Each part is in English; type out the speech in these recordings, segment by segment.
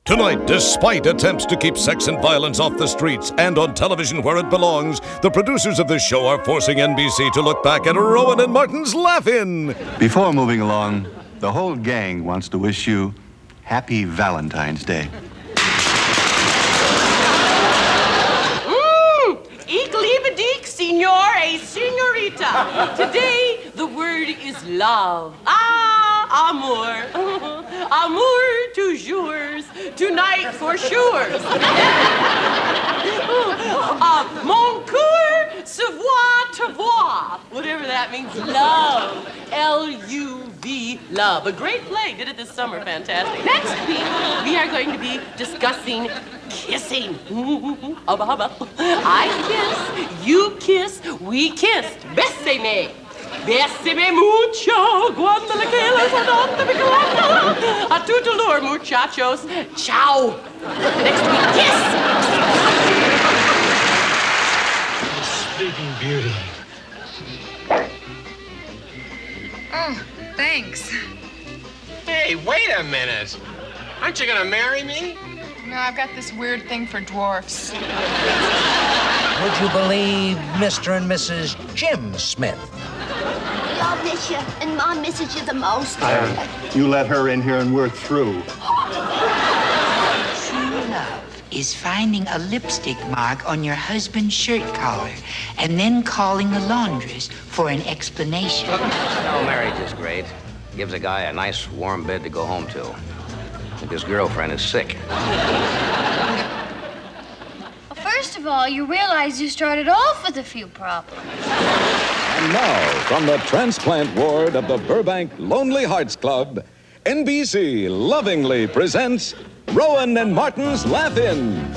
Tonight, despite attempts to keep sex and violence off the streets and on television where it belongs, the producers of this show are forcing NBC to look back at Rowan and Martin's Laugh-In. Before moving along, the whole gang wants to wish you Happy Valentine's Day. Ik liebe dich, signor e signorita. Today, the word is love. Ah, amour. Amour toujours. Tonight for sure. Mon coeur se voit te voir. Whatever that means. Love. L-U-V, love. A great play. Did it this summer. Fantastic. Next week, we are going to be discussing kissing. Hubba hubba. I kiss, you kiss, we kissed. Bésame. Bésame mucho. Cuando le quieras a donde me cuando. A tu dolor, muchachos. Ciao. Next week, kiss. Sleeping Beauty. Oh, thanks. Hey, wait a minute. Aren't you gonna marry me? No, I've got this weird thing for dwarfs. Would you believe Mr. and Mrs. Jim Smith? I'll miss you, and Mom misses you the most. You let her in here and we're through. True love is finding a lipstick mark on your husband's shirt collar and then calling the laundress for an explanation. No, marriage is great. Gives a guy a nice warm bed to go home to. If his girlfriend is sick. Well, first of all, you realize you started off with a few problems. And now, from the transplant ward of the Burbank Lonely Hearts Club, NBC lovingly presents Rowan and Martin's Laugh-In.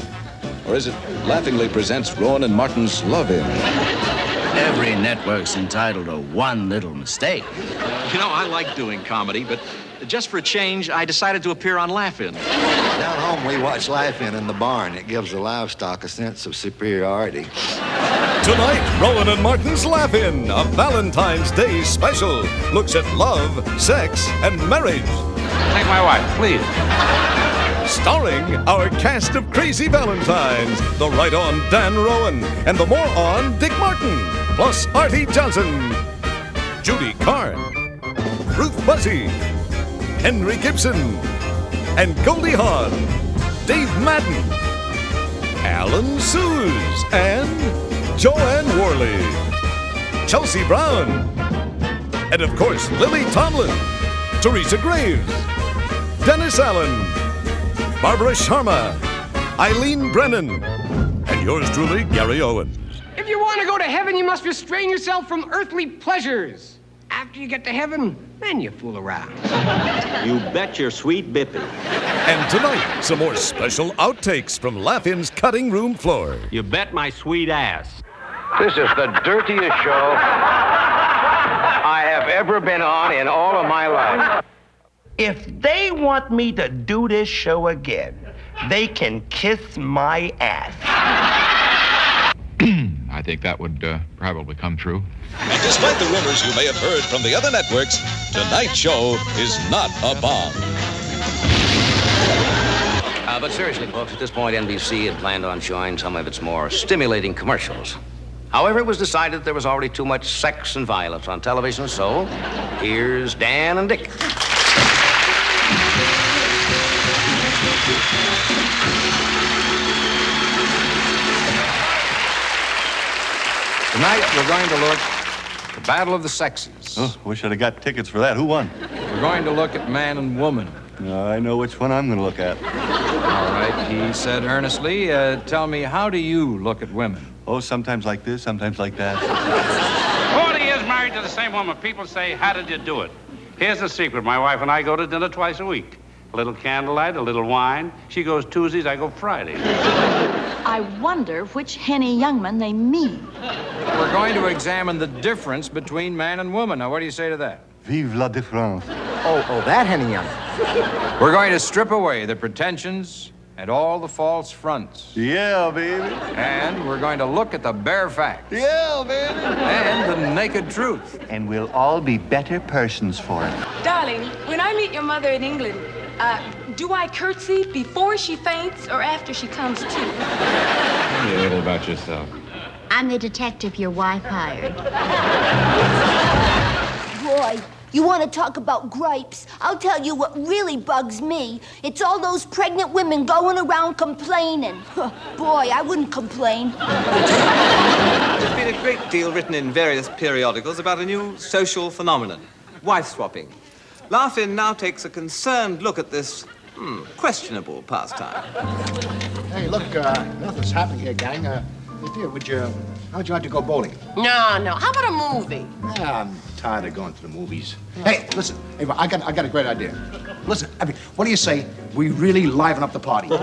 Or is it laughingly presents Rowan and Martin's Love-In? Every network's entitled to one little mistake. You know, I like doing comedy, but just for a change, I decided to appear on Laugh-In. Down home, we watch Laugh-In in the barn. It gives the livestock a sense of superiority. Tonight, Rowan and Martin's Laugh-In, a Valentine's Day special, looks at love, sex, and marriage. Take my wife, please. Starring our cast of crazy Valentines, the right-on Dan Rowan and the more-on Dick Martin, plus Artie Johnson, Judy Carn, Ruth Buzzy, Henry Gibson, and Goldie Hawn, Dave Madden, Alan Suze, and Joanne Worley, Chelsea Brown, and of course Lily Tomlin, Teresa Graves, Dennis Allen, Barbara Sharma, Eileen Brennan, and yours truly, Gary Owens. If you want to go to heaven, you must restrain yourself from earthly pleasures. After you get to heaven, then you fool around. You bet your sweet bippy. And tonight, some more special outtakes from Laugh-In's cutting room floor. You bet my sweet ass. This is the dirtiest show I have ever been on in all of my life. If they want me to do this show again, they can kiss my ass. I think that would probably come true. And despite the rumors you may have heard from the other networks, tonight's show is not a bomb. But seriously, folks, at this point, NBC had planned on showing some of its more stimulating commercials. However, it was decided there was already too much sex and violence on television, so here's Dan and Dick. Tonight, we're going to look at the Battle of the Sexes. Oh, wish I'd have got tickets for that. Who won? We're going to look at man and woman. I know which one I'm going to look at. All right, he said earnestly, tell me, how do you look at women? Oh, sometimes like this, sometimes like that. 40 years married to the same woman. People say, how did you do it? Here's the secret. My wife and I go to dinner twice a week. A little candlelight, a little wine. She goes Tuesdays, I go Fridays. I wonder which Henny Youngman they mean. We're going to examine the difference between man and woman. Now, what do you say to that? Vive la différence. Oh, that Henny Youngman. We're going to strip away the pretensions and all the false fronts. Yeah, baby. And we're going to look at the bare facts. Yeah, baby. And the naked truth. And we'll all be better persons for it. Darling, when I meet your mother in England, Do I curtsy before she faints or after she comes to? Tell me a little about yourself. I'm the detective your wife hired. Boy, you want to talk about gripes? I'll tell you what really bugs me. It's all those pregnant women going around complaining. Boy, I wouldn't complain. There's been a great deal written in various periodicals about a new social phenomenon, wife swapping. Laugh-In now takes a concerned look at this questionable pastime. Hey, look, nothing's happening here, gang. Dear, how'd you like to go bowling? No. How about a movie? I'm tired of going to the movies. Hey, listen, Ava, I got a great idea. Listen, what do you say we really liven up the party? All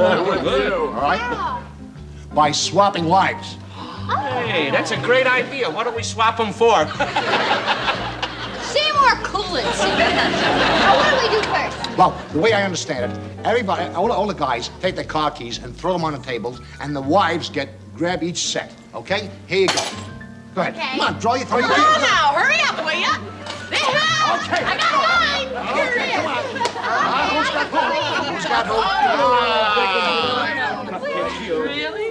right? By swapping wives. Hey, that's a great idea. What do we swap them for? Seymour Coolidge. Now, what do we do first? Well, the way I understand it, everybody, all the guys take their car keys and throw them on the tables, and the wives grab each set. Okay? Here you go. Go ahead. Okay. Come on, throw your keys. Now, hurry up, will ya? Okay. I got mine. Here it is. Who's got who? Really?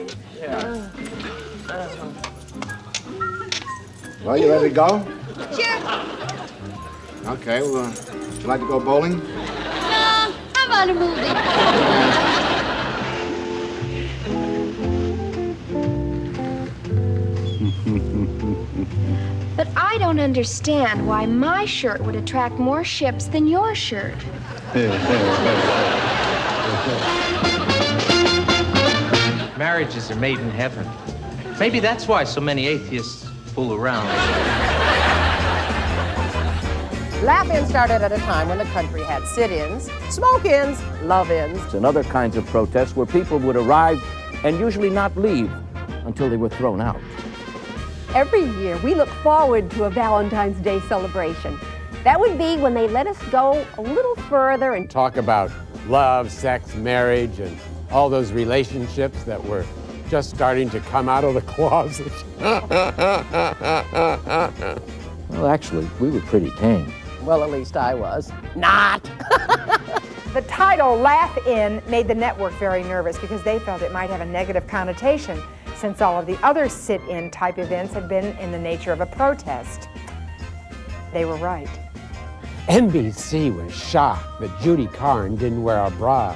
Well, you ready to go? Sure. Okay, well, would you like to go bowling? No, how about a movie? But I don't understand why my shirt would attract more ships than your shirt. Marriages are made in heaven. Maybe that's why so many atheists fool around. Laugh-In started at a time when the country had sit-ins, smoke-ins, love-ins. And other kinds of protests where people would arrive and usually not leave until they were thrown out. Every year, we look forward to a Valentine's Day celebration. That would be when they let us go a little further and talk about love, sex, marriage, and all those relationships that were just starting to come out of the closet. Well, actually, we were pretty tame. Well, at least I was. Not! The title Laugh-In made the network very nervous because they felt it might have a negative connotation since all of the other sit-in type events had been in the nature of a protest. They were right. NBC was shocked that Judy Carn didn't wear a bra.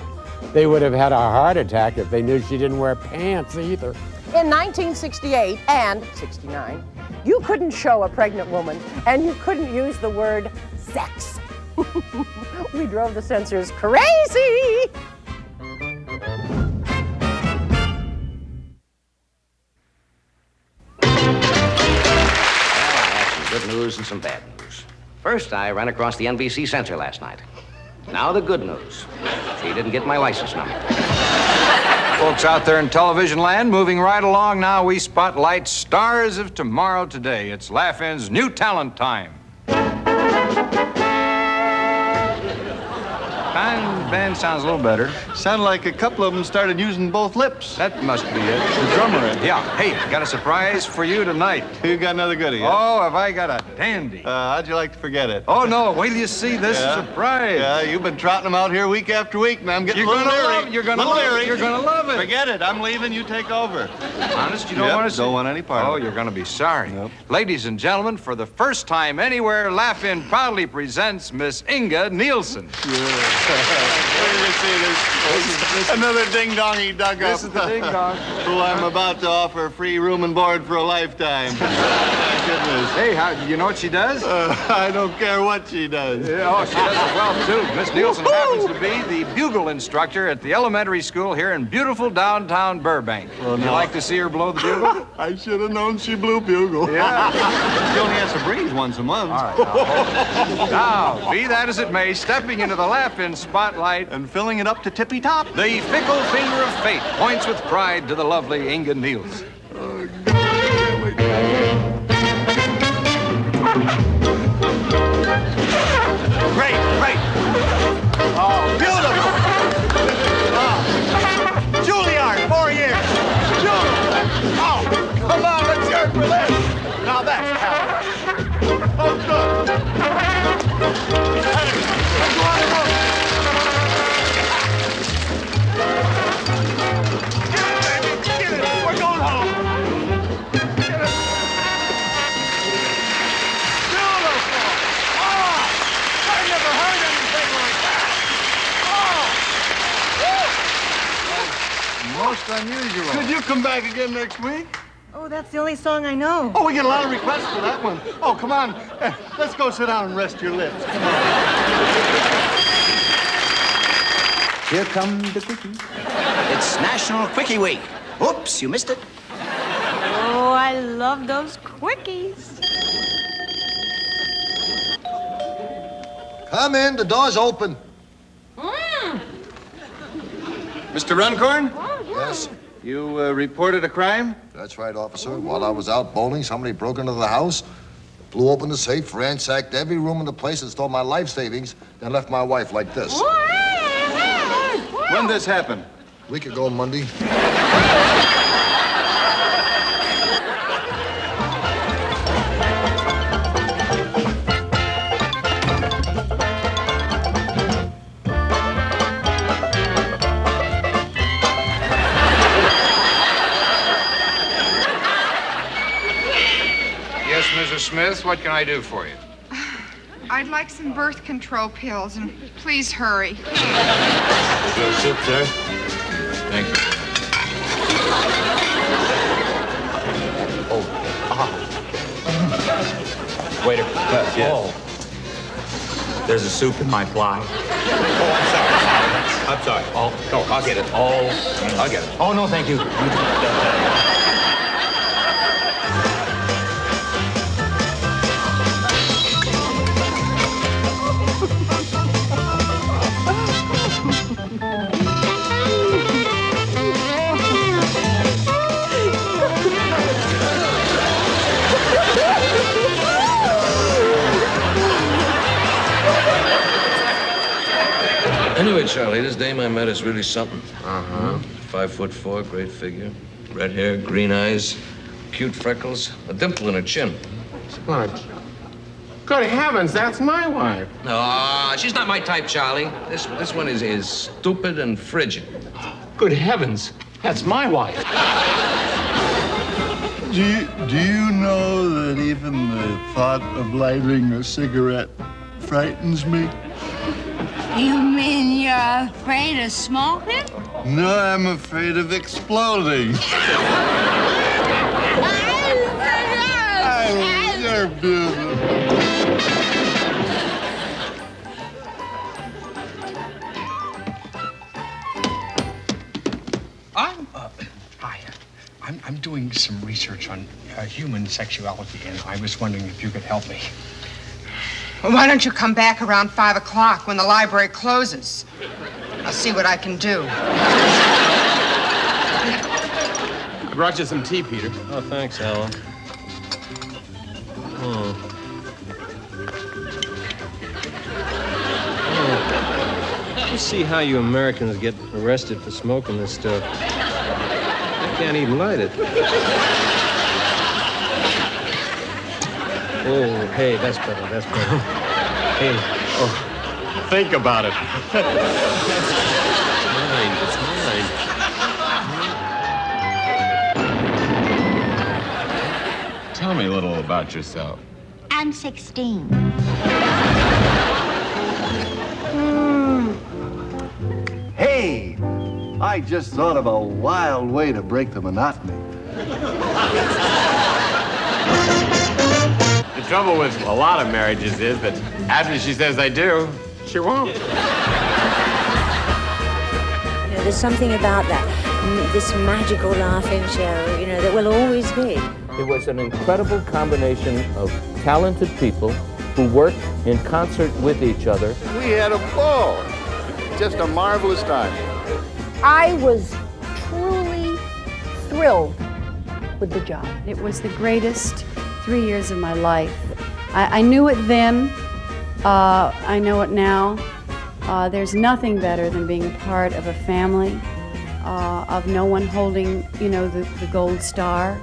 They would have had a heart attack if they knew she didn't wear pants either. In 1968 and 69, you couldn't show a pregnant woman and you couldn't use the word sex. We drove the censors crazy! Good news and some bad news. First, I ran across the NBC censor last night. Now the good news. She didn't get my license number. Folks out there in television land, moving right along now, we spotlight stars of tomorrow today. It's Laugh-In's New Talent Time. Band sounds a little better. Sounded like a couple of them started using both lips. That must be it. The drummer. Yeah. Hey, got a surprise for you tonight. You got another goodie, huh? Oh, have I got a dandy. How'd you like to forget it? Oh, no. Wait till you see this surprise. Yeah, you've been trotting them out here week after week, and I'm getting a little leery. You're gonna love it. You're gonna love it. Forget it. I'm leaving. You take over. Honest, you don't want to see? Don't want any part of it. Oh, you're gonna be sorry. Nope. Ladies and gentlemen, for the first time anywhere, Laugh-In proudly presents Miss Inga Nielsen. Where do you see this? Another ding-dong he dug up. This is the ding-dong. Who I'm about to offer free room and board for a lifetime. My goodness. Hey, you know what she does? I don't care what she does. Yeah, oh, she does it well, too. Miss Nielsen happens to be the bugle instructor at the elementary school here in beautiful downtown Burbank. Would you like to see her blow the bugle? I should have known she blew bugle. Yeah. She only has to breathe once a month. All right, now, be that as it may, stepping into the Laugh-In spotlight and filling it up to tippy top. The fickle finger of fate points with pride to the lovely Inga Nielsen. Great. Oh, beautiful. Juilliard, 4 years. Oh, come on, let's go for this. Now that's power. Oh, good. Hey, let's go on the road. most unusual. Could you come back again next week? Oh, that's the only song I know. Oh, we get a lot of requests for that one. Oh, come on. Let's go sit down and rest your lips. Come on. Here come the quickies. It's National Quickie Week. Oops, you missed it. Oh, I love those quickies. Come in. The door's open. Mr. Runcorn? Yes? You reported a crime? That's right, officer. While I was out bowling, somebody broke into the house, blew open the safe, ransacked every room in the place, and stole my life savings, then left my wife like this. When this happened? A week ago, Monday. Yes, Mrs. Smith, what can I do for you? I'd like some birth control pills, and please hurry. Your soup, sir. Thank you. Waiter. Yes. Oh. There's a soup in my fly. Oh, I'm sorry. Oh, no, I'll get it. I'll get it. Oh, no, thank you. Anyway, Charlie, this dame I met is really something. Uh-huh. 5'4", great figure, red hair, green eyes, cute freckles, a dimple in her chin. What? Good heavens, that's my wife. No, she's not my type, Charlie. This one is stupid and frigid. Good heavens, that's my wife. Do you know that even the thought of lighting a cigarette frightens me? You mean you're afraid of smoking? No, I'm afraid of exploding. You're beautiful. I'm doing some research on human sexuality, and I was wondering if you could help me. Well, why don't you come back around 5 o'clock when the library closes? I'll see what I can do. I brought you some tea, Peter. Oh, thanks, Alan. You see how you Americans get arrested for smoking this stuff. I can't even light it. Oh, hey, that's better, that's better. Hey. Oh, think about it. It's mine. Tell me a little about yourself. I'm 16. Hey, I just thought of a wild way to break the monotony. The trouble with a lot of marriages is that after she says I do, she won't. You know, there's something about that, this magical laughing show, you know, that will always be. It was an incredible combination of talented people who worked in concert with each other. We had a ball. Just a marvelous time. I was truly thrilled with the job. It was the greatest 3 years of my life. I knew it then. I know it now. There's nothing better than being part of a family, of no one holding, you know, the gold star.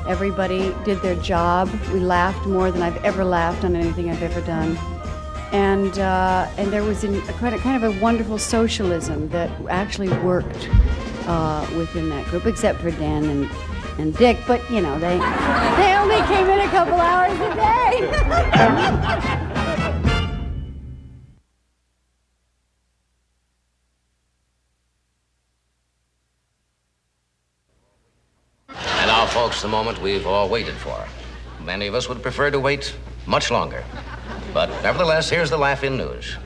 Everybody did their job. We laughed more than I've ever laughed on anything I've ever done. And there was a kind of a wonderful socialism that actually worked within that group, except for Dan and Dick. But, you know, they only came in a couple hours a day. folks, the moment we've all waited for. Many of us would prefer to wait much longer. But nevertheless, here's the Laugh-In News.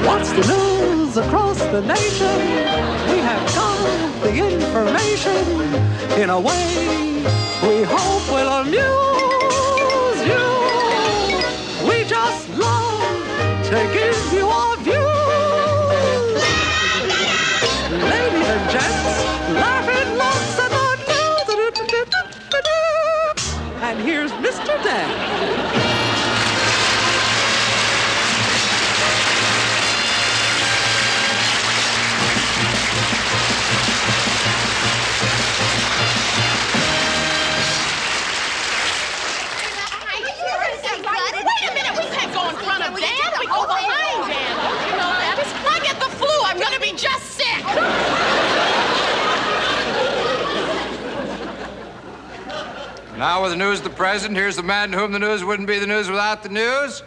What's the news across the nation? We have got the information in a way we hope will amuse you. We just love to give you our views. Ladies and gents, laughing lots at the news. And here's Mr. Dan. Wait a minute, we can't go in front of Dan. We go behind Dan. You know that is. I get the flu. I'm gonna be just sick. Now with the news of the president, here's the man to whom the news wouldn't be the news without the news.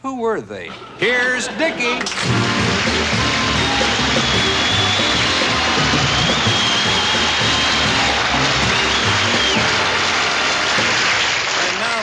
Who were they? Here's Dickie.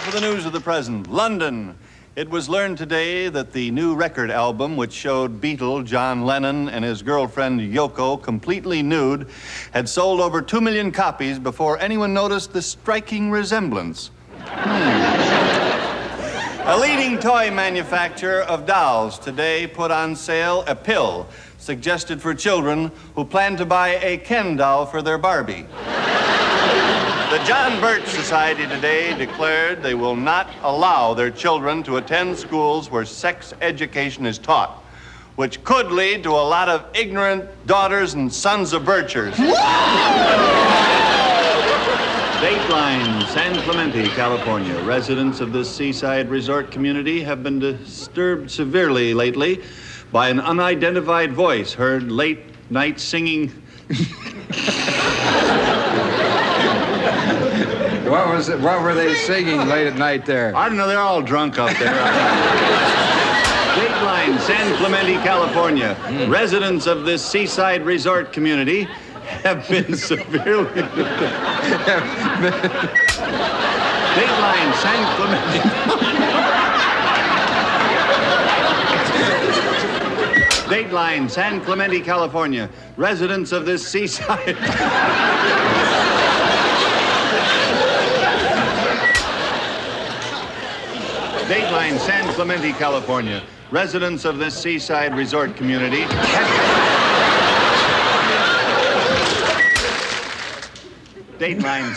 For the news of the present, London. It was learned today that the new record album, which showed Beatle John Lennon and his girlfriend Yoko completely nude, had sold over 2 million copies before anyone noticed the striking resemblance. A leading toy manufacturer of dolls today put on sale a pill suggested for children who plan to buy a Ken doll for their Barbie. The John Birch Society today declared they will not allow their children to attend schools where sex education is taught, which could lead to a lot of ignorant daughters and sons of Birchers. Dateline, San Clemente, California. Residents of this seaside resort community have been disturbed severely lately by an unidentified voice heard late night singing. What was it? What were they singing late at night there? I don't know. They're all drunk up there. Dateline, San Clemente, California. Residents of this seaside resort community have been severely. Dateline, San Clemente. Dateline, San Clemente, California. Residents of this seaside. Dateline, San Clemente, California. Residents of this seaside resort community. Dateline.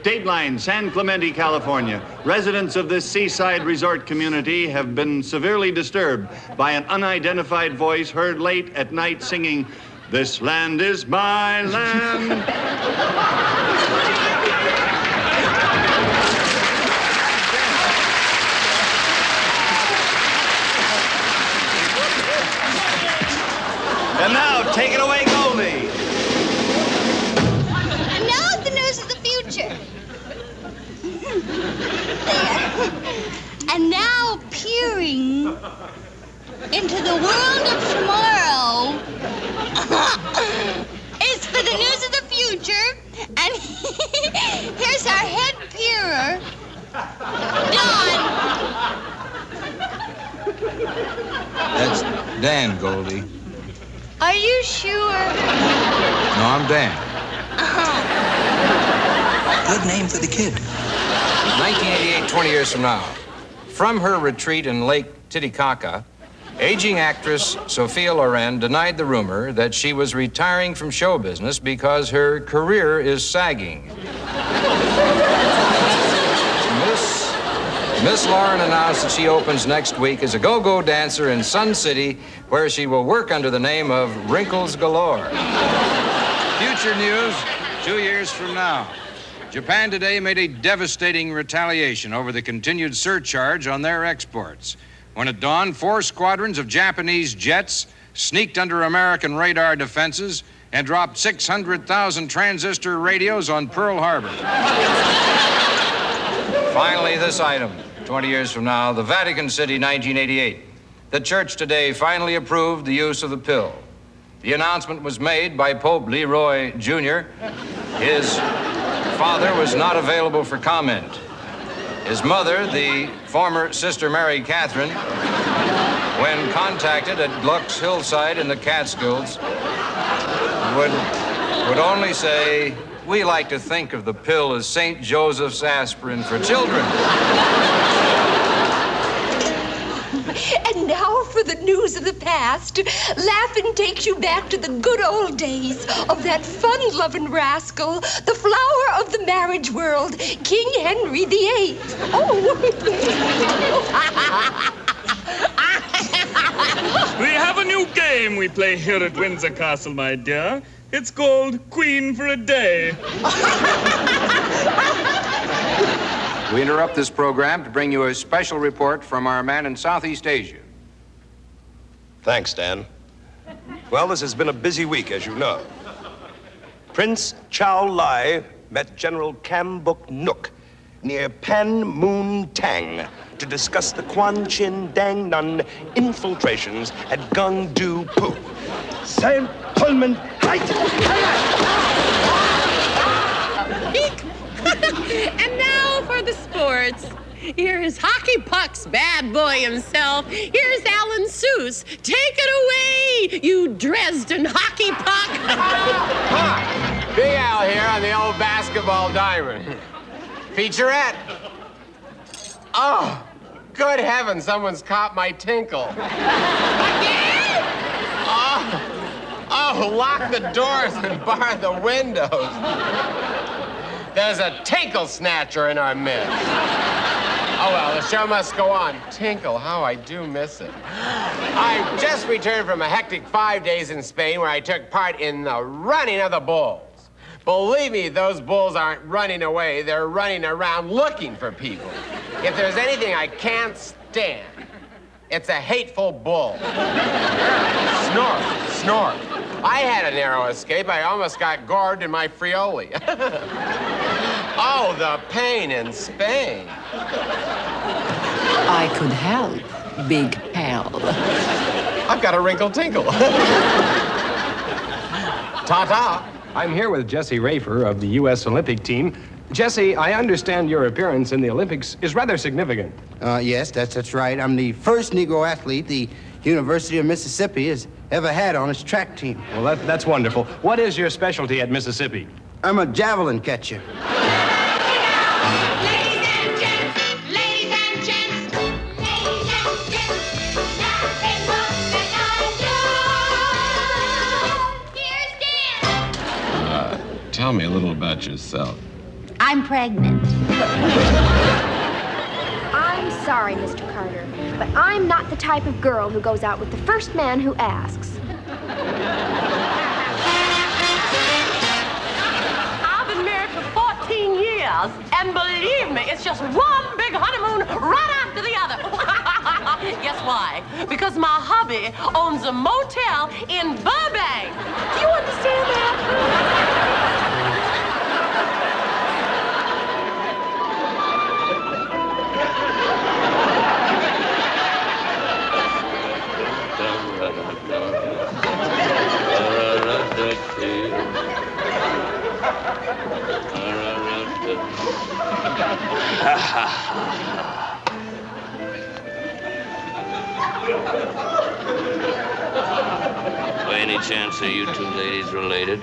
Dateline, San Clemente, California. Residents of this seaside resort community have been severely disturbed by an unidentified voice heard late at night singing, "This land is my land." And now, take it away, Goldie. And now the news of the future. There. And now peering into the world of tomorrow. It's for the news of the future, and here's our head peerer, Don. That's Dan, Goldie. Are you sure? No, I'm Dan. Good name for the kid. 1988, 20 years from now. From her retreat in Lake Titicaca, Aging actress Sophia Loren denied the rumor that she was retiring from show business because her career is sagging. Miss Loren announced that she opens next week as a go-go dancer in Sun City, where she will work under the name of Wrinkles Galore. Future news, 2 years from now. Japan today made a devastating retaliation over the continued surcharge on their exports. When at dawn, 4 squadrons of Japanese jets sneaked under American radar defenses and dropped 600,000 transistor radios on Pearl Harbor. Finally, this item. 20 years from now, the Vatican City, 1988. The church today finally approved the use of the pill. The announcement was made by Pope Leroy Jr. His father was not available for comment. His mother, the former Sister Mary Catherine, when contacted at Gluck's Hillside in the Catskills, would only say, "We like to think of the pill as St. Joseph's aspirin for children." And now for the news of the past. Laughing takes you back to the good old days of that fun-loving rascal, the flower of the marriage world, King Henry VIII. Oh! We have a new game we play here at Windsor Castle, my dear. It's called Queen for a Day. We interrupt this program to bring you a special report from our man in Southeast Asia. Thanks, Dan. Well, this has been a busy week, as you know. Prince Chow Lai met General Kam Buk Nuk near Pan Moon Tang to discuss the Quan Chin Dang Nun infiltrations at Gung Du Pu. Sam Pullman, right! And now for the sports. Here is Hockey Puck's bad boy himself. Here's Alan Seuss. Take it away, you Dresden Hockey Puck. Big Al here on the old basketball diamond. Featurette. Oh, good heavens, someone's caught my tinkle. Oh, lock the doors and bar the windows. There's a tinkle snatcher in our midst. Oh, well, the show must go on. Tinkle, how I do miss it. I just returned from a hectic 5 days in Spain where I took part in the running of the bulls. Believe me, those bulls aren't running away. They're running around looking for people. If there's anything I can't stand, it's a hateful bull. Snort, snort. I had a narrow escape. I almost got gored in my Frioli. Oh, the pain in Spain. I could help, Big Pal. I've got a wrinkle tinkle. Ta-ta. I'm here with Jesse Rafer of the U.S. Olympic team. Jesse, I understand your appearance in the Olympics is rather significant. Yes, that's right. I'm the first Negro athlete the University of Mississippi has ever had on its track team. Well, that's wonderful. What is your specialty at Mississippi? I'm a javelin catcher. Tell me a little about yourself. I'm pregnant. I'm sorry, Mr. Carter, but I'm not the type of girl who goes out with the first man who asks. I've been married for 14 years, and believe me, it's just one big honeymoon right after the other. Guess why? Because my hubby owns a motel in Burbank. Do you understand that? By any chance are you two ladies related?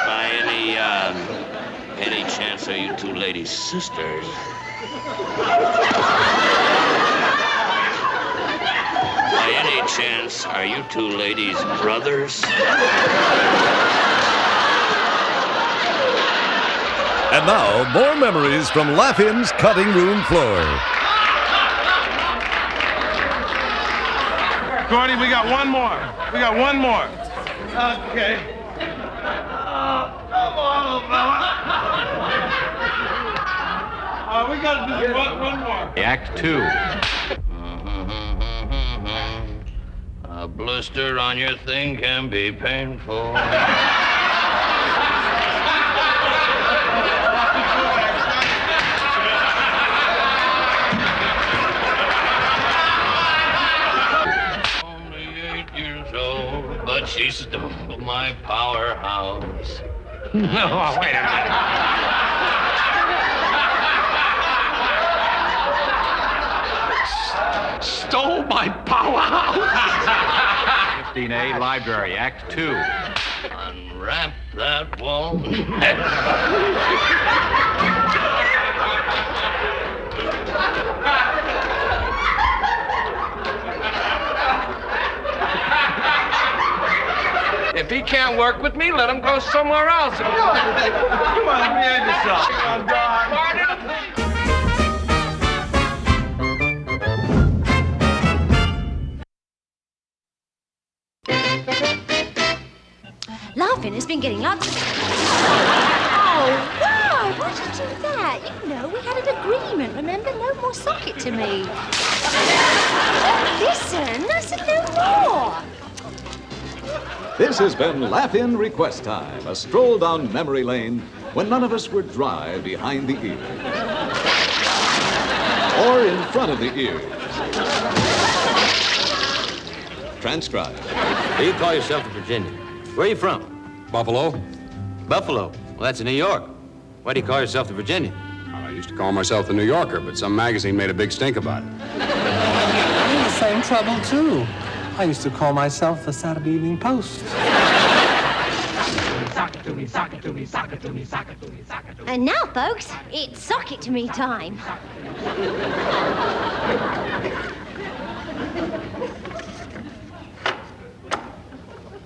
By any ladies' sisters. By any chance, are you two ladies' brothers? And now, more memories from Laugh-In's cutting room floor. Gordy, we got one more. Okay. Come on, little fella. We got to do one more. Act 2. A blister on your thing can be painful. Only 8 years old, but she's still my powerhouse. No, wait a minute. Stole my powerhouse. 15A Library, Act 2. Unwrap that wall. If he can't work with me, let him go somewhere else. Come on, behave yourself. Come on, Doc. Laugh-In has been getting lots of... Oh, wow, why did you do that? You know, we had an agreement, remember? No more socket to me. Listen, I said no more. This has been Laugh-In Request Time, a stroll down memory lane when none of us were dry behind the ears. Or in front of the ears. Transcribed. You call yourself a Virginian. Where are you from? Buffalo. Buffalo. Well, that's in New York. Why do you call yourself the Virginian? I used to call myself the New Yorker, but some magazine made a big stink about it. I had the same trouble, too. I used to call myself the Saturday Evening Post. And now, folks, it's sock it to me time.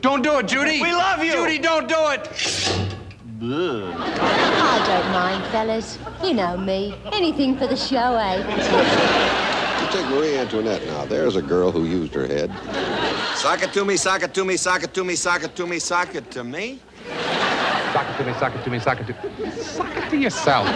Don't do it, Judy. We love you. Judy, don't do it. I don't mind, fellas. You know me. Anything for the show, eh? You take Marie Antoinette now. There's a girl who used her head. Sock it to me, sock it to me, sock it to me, sock it to me, sock it to me. Sock it to me, sock it to me, sock it to... Sock it to yourself.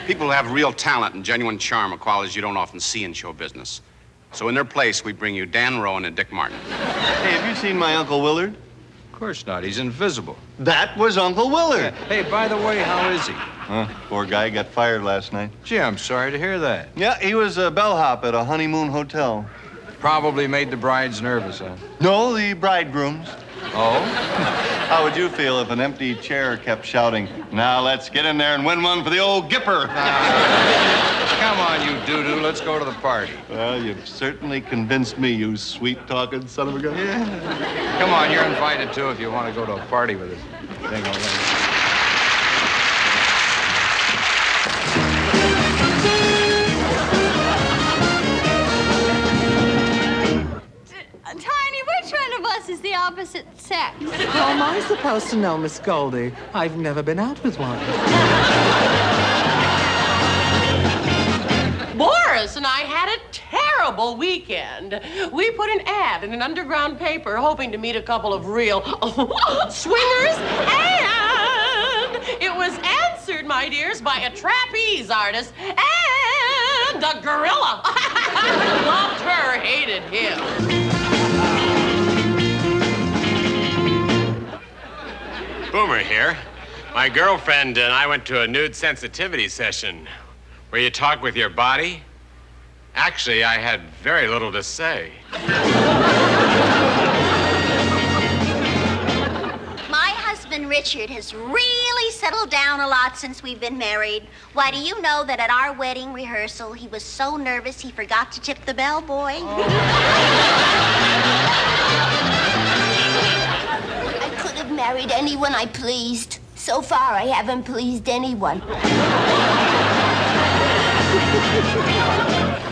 People who have real talent and genuine charm are qualities you don't often see in show business. So in their place, we bring you Dan Rowan and Dick Martin. Hey, have you seen my Uncle Willard? Of course not. He's invisible. That was Uncle Willard. Hey, by the way, how is he? Poor guy got fired last night. Gee, I'm sorry to hear that. Yeah, he was a bellhop at a honeymoon hotel. Probably made the brides nervous, huh? No, the bridegrooms. Oh? How would you feel if an empty chair kept shouting, "Now let's get in there and win one for the old Gipper"? Come on, you doo-doo. Let's go to the party. Well, you've certainly convinced me, you sweet-talking son of a gun. Yeah. Come on, you're invited, too, if you want to go to a party with us. Tiny, which one of us is the opposite sex? How am I supposed to know, Miss Goldie? I've never been out with one. Boris and I had a terrible weekend. We put an ad in an underground paper hoping to meet a couple of real swingers, and it was answered, my dears, by a trapeze artist and a gorilla. Loved her, hated him. Boomer here. My girlfriend and I went to a nude sensitivity session where you talk with your body. Actually, I had very little to say. My husband, Richard, has really settled down a lot since we've been married. Why, do you know that at our wedding rehearsal, he was so nervous he forgot to tip the bellboy? married anyone I pleased. So far, I haven't pleased anyone.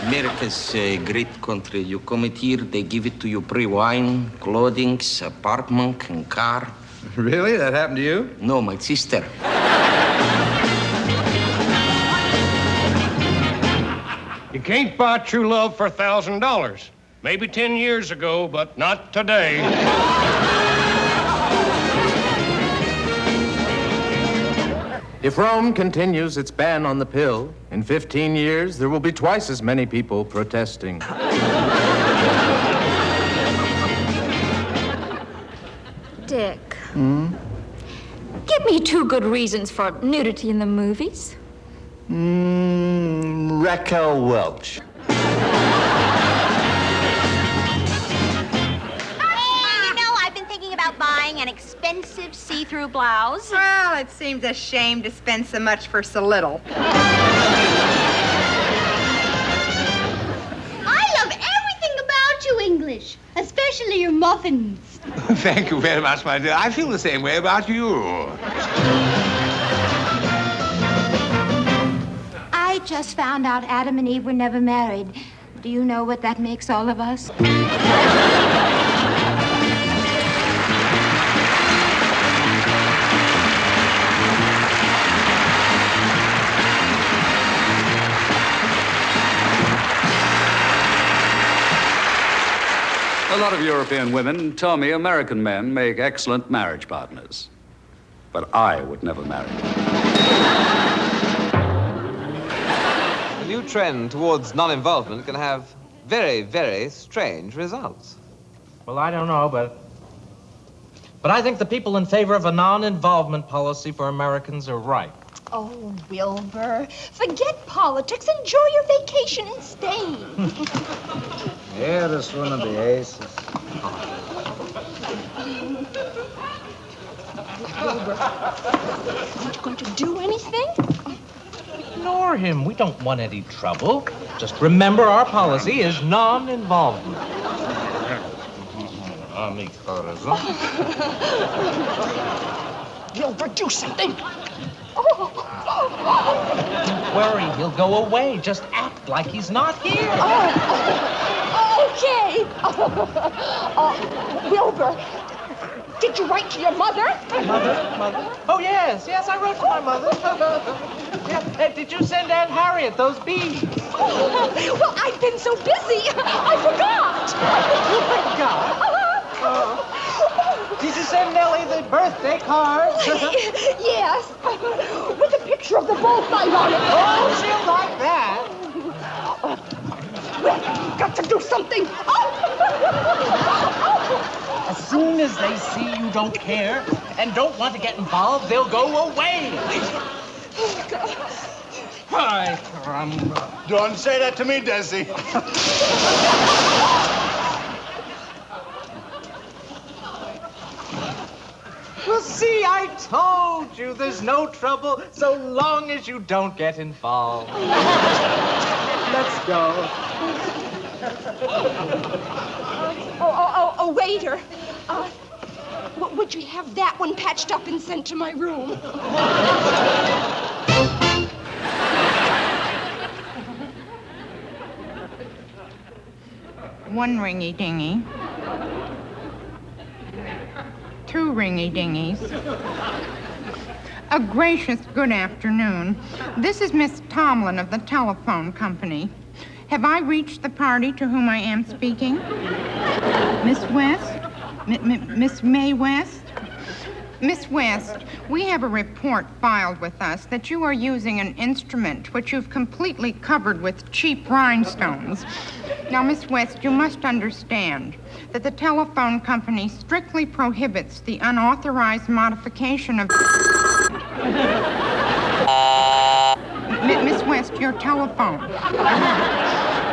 America's a great country. You come it here, they give it to you pre-wine, clothing, apartment, and car. Really? That happened to you? No, my sister. You can't buy true love for $1,000. Maybe 10 years ago, but not today. If Rome continues its ban on the pill, in 15 years, there will be twice as many people protesting. Dick. Give me 2 good reasons for nudity in the movies. Raquel Welch. I've been thinking about buying an expensive see-through blouse. Well, it seems a shame to spend so much for so little. I love everything about you, English, especially your muffins. Thank you very much, my dear. I feel the same way about you. I just found out Adam and Eve were never married. Do you know what that makes all of us? A lot of European women tell me American men make excellent marriage partners. But I would never marry them. The new trend towards non-involvement can have very, very strange results. Well, I don't know, but I think the people in favor of a non-involvement policy for Americans are right. Oh, Wilbur, forget politics. Enjoy your vacation in Spain. Here is one of the aces. Wilbur, aren't you going to do anything? Ignore him. We don't want any trouble. Just remember our policy is non-involvement. Wilbur, do something. Don't worry, he'll go away. Just act like he's not here. Okay. Wilbur, did you write to your mother? Mother? Oh, yes, I wrote to my mother. Did you send Aunt Harriet those beads? Well, I've been so busy, I forgot. You forgot? Did you send Nellie the birthday card? Yes, with a picture of the bullfight on it. Oh, she'll like that. Well, got to do something. As soon as they see you don't care and don't want to get involved, they'll go away. Hi, caramba. Don't say that to me, Desi. Well, see, I told you there's no trouble so long as you don't get involved. Let's go. Oh, waiter. Would you have that one patched up and sent to my room? One ringy-dingy. 2 ringy-dingies. A gracious good afternoon. This is Miss Tomlin of the telephone company. Have I reached the party to whom I am speaking? Miss West? Miss Mae West? Miss West, we have a report filed with us that you are using an instrument which you've completely covered with cheap rhinestones. Now, Miss West, you must understand that the telephone company strictly prohibits the unauthorized modification of... Miss West, your telephone.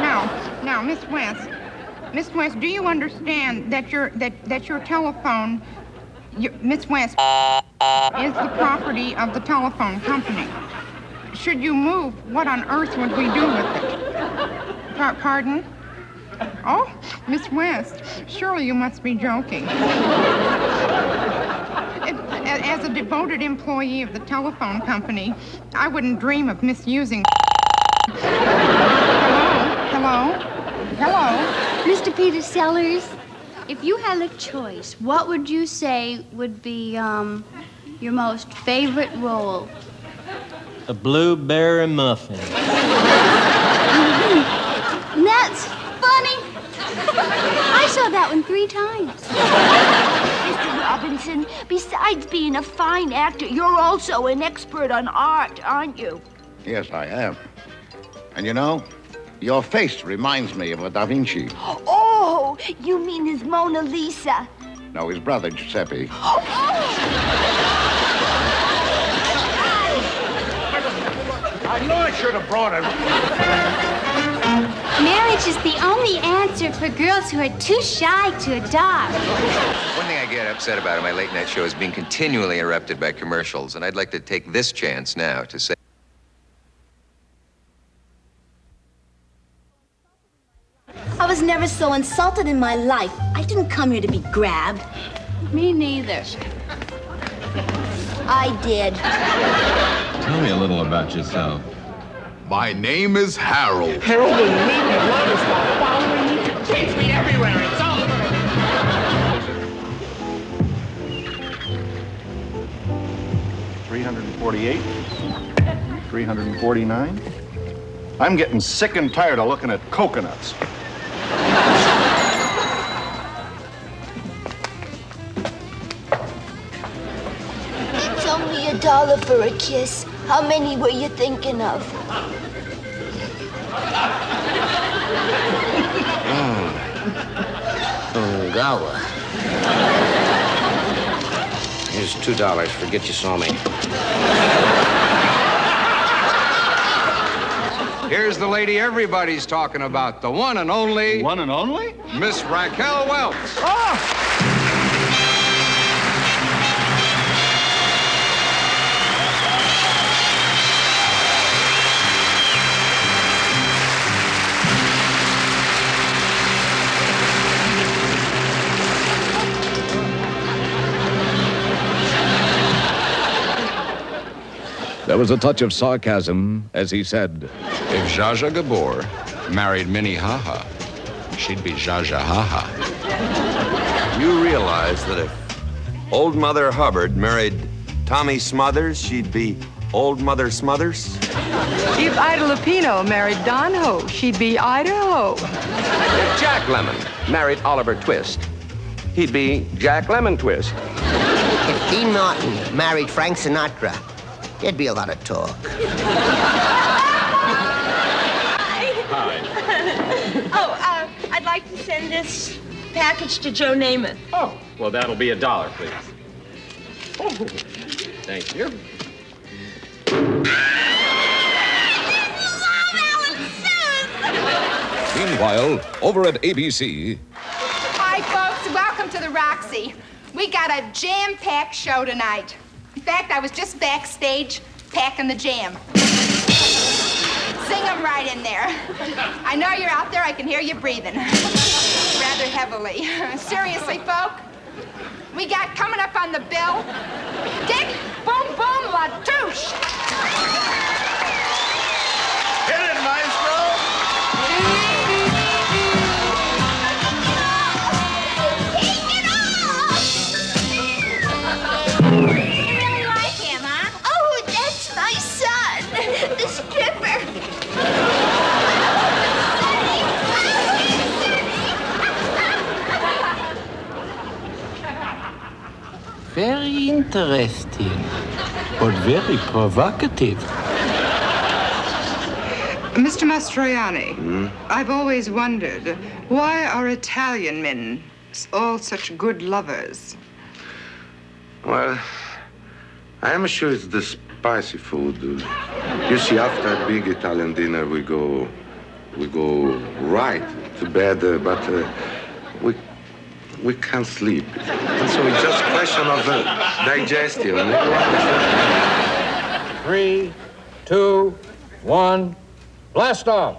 Now, Miss West. Miss West, do you understand that your telephone... Miss West is the property of the telephone company. Should you move, what on earth would we do with it? Pardon? Oh, Miss West, surely you must be joking. As a devoted employee of the telephone company, I wouldn't dream of misusing. Hello? Mr. Peter Sellers, if you had a choice, what would you say would be your most favorite role? A blueberry muffin. That's funny. I saw that one 3 times. Mr. Robinson, besides being a fine actor, you're also an expert on art, aren't you? Yes, I am. And you know, your face reminds me of a Da Vinci. Oh, you mean his Mona Lisa? No, his brother, Giuseppe. I know I should have brought it. Marriage is the only answer for girls who are too shy to adopt. One thing I get upset about in my late night show is being continually interrupted by commercials, and I'd like to take this chance now to say. I was never so insulted in my life. I didn't come here to be grabbed. Me neither. I did. Tell me a little about yourself. My name is Harold. Harold will meet me. Love is following me. Chase me everywhere. It's all over. 348, 349. I'm getting sick and tired of looking at coconuts. It's only $1 for a kiss. How many were you thinking of? Ungawa. Here's $2. Forget you saw me. Here's the lady everybody's talking about, the one and only. One and only? Miss Raquel Welch. There was a touch of sarcasm as he said, If Zsa Zsa Gabor married Minnie Haha, she'd be Zsa Zsa Haha. You realize that if Old Mother Hubbard married Tommy Smothers, she'd be Old Mother Smothers? If Ida Lupino married Don Ho, she'd be Ida Ho. If Jack Lemmon married Oliver Twist, he'd be Jack Lemmon Twist. If Dean Martin married Frank Sinatra, there'd be a lot of talk. I'd like to send this package to Joe Namath. Oh, well, that'll be $1, please. Oh, thank you. Meanwhile, over at ABC. Hi, folks. Welcome to the Roxy. We got a jam-packed show tonight. In fact, I was just backstage packing the jam. Sing 'em right in there. I know you're out there. I can hear you breathing. Rather heavily. Seriously, folk, we got coming up on the bill, Dick Boom Boom LaTouche. Hit it, maestro. Oh, that's my son, the stripper. Very interesting, but very provocative. Mr. Mastroianni, I've always wondered, why are Italian men all such good lovers? Well, I am sure it's the spicy food. You see, after a big Italian dinner, we go right to bed, but we can't sleep. And so it's just a question of digestion. 3, 2, 1, blast off.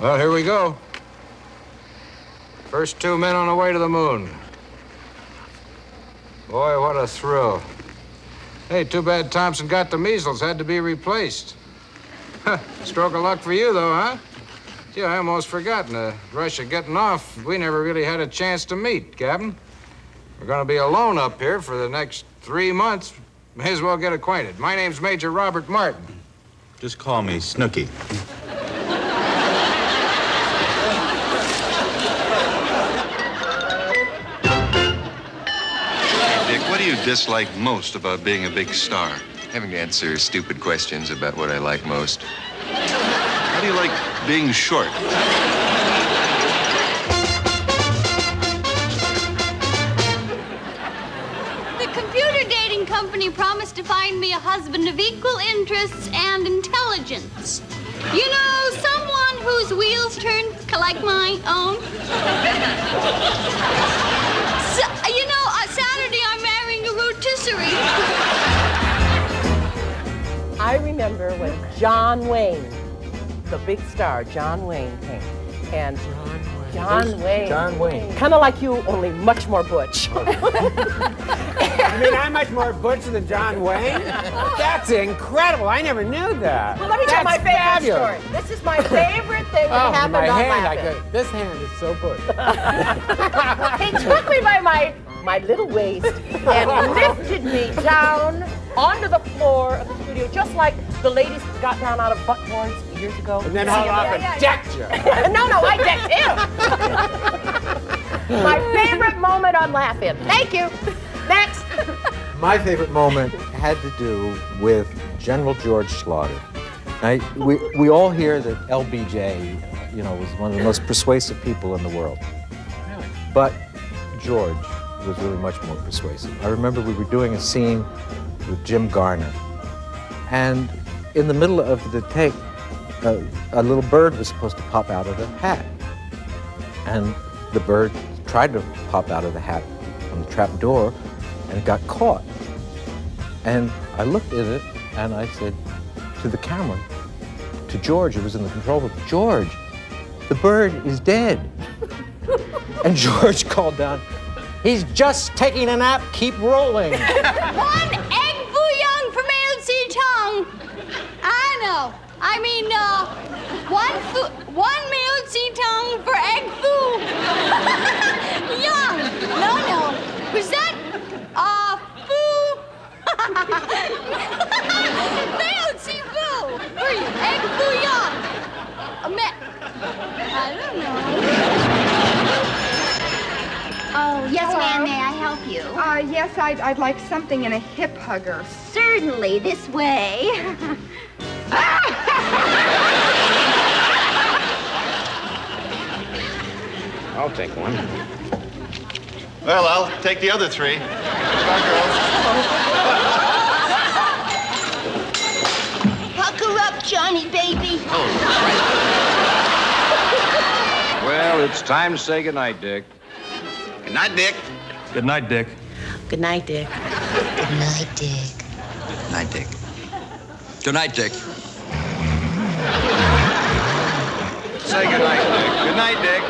Well, here we go. First 2 men on the way to the moon. Boy, what a thrill. Hey, too bad Thompson got the measles, had to be replaced. Stroke of luck for you, though, huh? Gee, I almost forgotten. The rush of getting off, we never really had a chance to meet, Captain. We're gonna be alone up here for the next 3 months. May as well get acquainted. My name's Major Robert Martin. Just call me Snooky. Dick, what do you dislike most about being a big star? Having to answer stupid questions about what I like most. How do you like being short? The computer dating company promised to find me a husband of equal interests and intelligence. You know, someone whose wheels turn like my own. Saturday I'm marrying a rotisserie. I remember when John Wayne, the big star, John Wayne came. And John Wayne. Kind of like you, only much more butch. You mean I'm much more butch than John Wayne? That's incredible. I never knew that. Well, let me tell my favorite story. This is my favorite thing that happened my on hand, Laughing. this hand is so butch. He took me by my little waist and lifted me down onto the floor of the studio, just like the ladies got down out of buckboards years ago. And then hauled off and decked you. No, I decked him. My favorite moment on Laugh-In. Thank you. Next. My favorite moment had to do with General George Slaughter. Now, we all hear that LBJ, was one of the most persuasive people in the world. Really? But George was really much more persuasive. I remember we were doing a scene with Jim Garner, and in the middle of the take, a little bird was supposed to pop out of the hat. And the bird tried to pop out of the hat on the trap door and got caught. And I looked at it and I said to the camera, to George, who was in the control room, George, the bird is dead. And George called down, he's just taking a nap, keep rolling. 1 egg foo young for male sea tongue. I know. I mean, 1 male sea tongue for egg foo. Young. No. Was that, foo? Male sea foo. For egg foo young. I don't know. Oh, Yes, ma'am, may I help you? Yes, I'd like something in a hip hugger. Certainly, this way. I'll take one. Well, I'll take the other 3. Bye, girls. Pucker up, Johnny, baby. Well, it's time to say goodnight, Dick. Good night, Dick. Good night, Dick. Good night, Dick. Good night, Dick. Night, Dick. Good night, Dick. Say goodnight, Dick. Good night, Dick.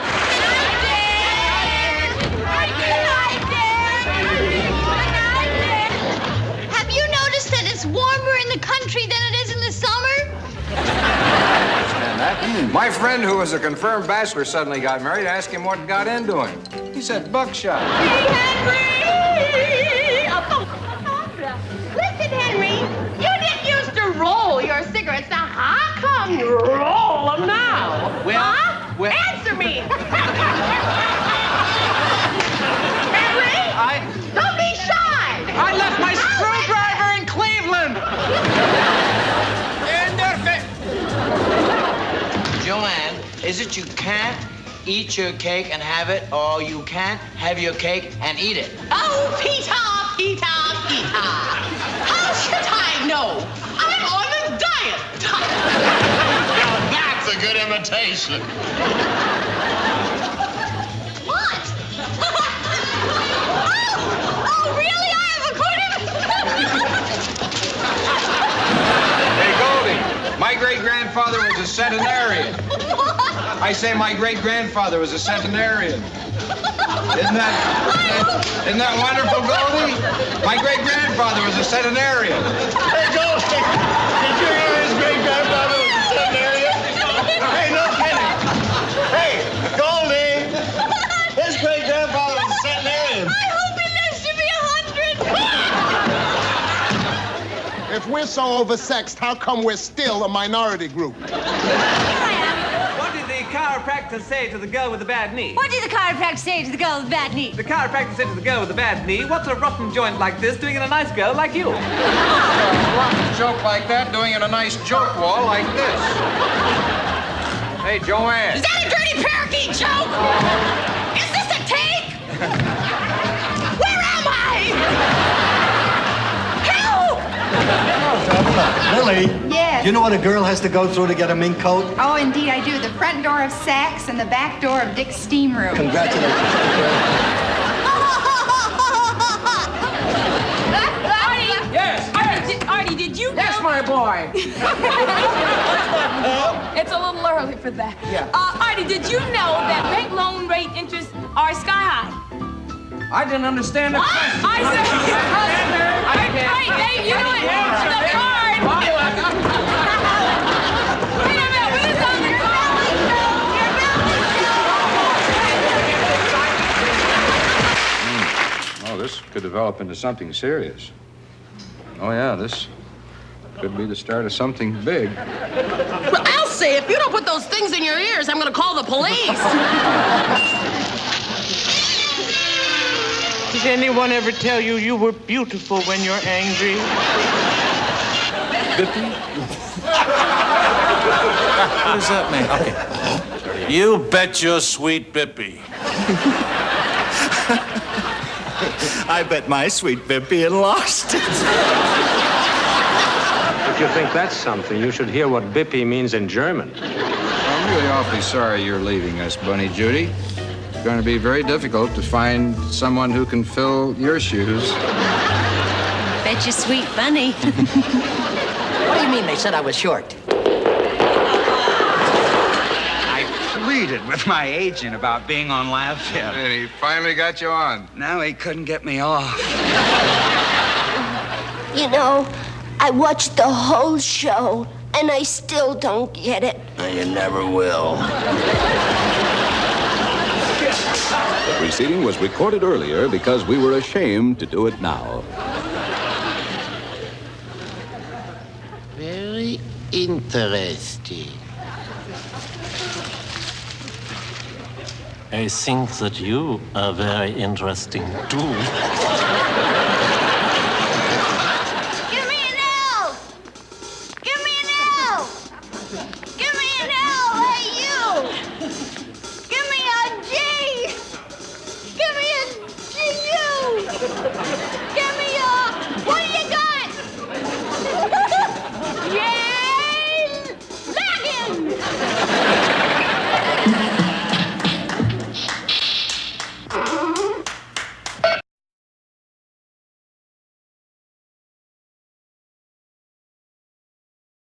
Have you noticed that it's warmer in the country than it is in the summer? Understand that? My friend, who was a confirmed bachelor, suddenly got married. Asked him what got into him. He said buckshot. Listen, Henry, you didn't used to roll your cigarettes. Now, how come you roll them now? Answer me. Henry, don't be shy. I left my screwdriver in Cleveland. Joanne, is it you can't eat your cake and have it, or you can't have your cake and eat it? Oh, Peter. How should I know? I'm on a diet. Now that's a good imitation. What? oh, really? I have a good Hey, Goldie, my great-grandfather was a centenarian. What? I say my great-grandfather was a centenarian. Isn't that wonderful, Goldie? My great-grandfather was a centenarian. Hey, Goldie, did you hear his great-grandfather was a centenarian? Hey, no kidding. Hey, Goldie, his great-grandfather was a centenarian. I hope he lives to be 100. If we're so oversexed, how come we're still a minority group? What did the chiropractor say to the girl with the bad knee? What did the chiropractor say to the girl with the bad knee? The chiropractor said to the girl with the bad knee, what's a rotten joint like this doing in a nice girl like you? A rotten joke like that doing in a nice joke wall like this. Hey, Joanne. Is that a dirty parakeet joke? Is this a take? Where am I? Help! Lily? Yes? Do you know what a girl has to go through to get a mink coat? Oh, indeed I do. The front door of Saks and the back door of Dick's steam room. Congratulations. Artie! Yes, Artie, did you know? Yes, my boy. It's a little early for that. Yeah. Artie, did you know that bank loan rate interests are sky high? I didn't understand the question. I said, hey, you know it. The card. Wait a minute, what is on the card? Oh, this could develop into something serious. Oh, yeah, this could be the start of something big. Well, Elsie, if you don't put those things in your ears, I'm going to call the police. Did anyone ever tell you you were beautiful when you're angry? Bippy? What does that mean? Okay. You bet your sweet Bippy. I bet my sweet Bippy had lost it. If you think that's something, you should hear what Bippy means in German. I'm really awfully sorry you're leaving us, Bunny Judy. It's going to be very difficult to find someone who can fill your shoes. Bet you sweet bunny. What do you mean they said I was short? I pleaded with my agent about being on Laugh-In. And he finally got you on. Now he couldn't get me off. You know, I watched the whole show, and I still don't get it. You never will. The proceeding was recorded earlier because we were ashamed to do it now. Very interesting. I think that you are very interesting too.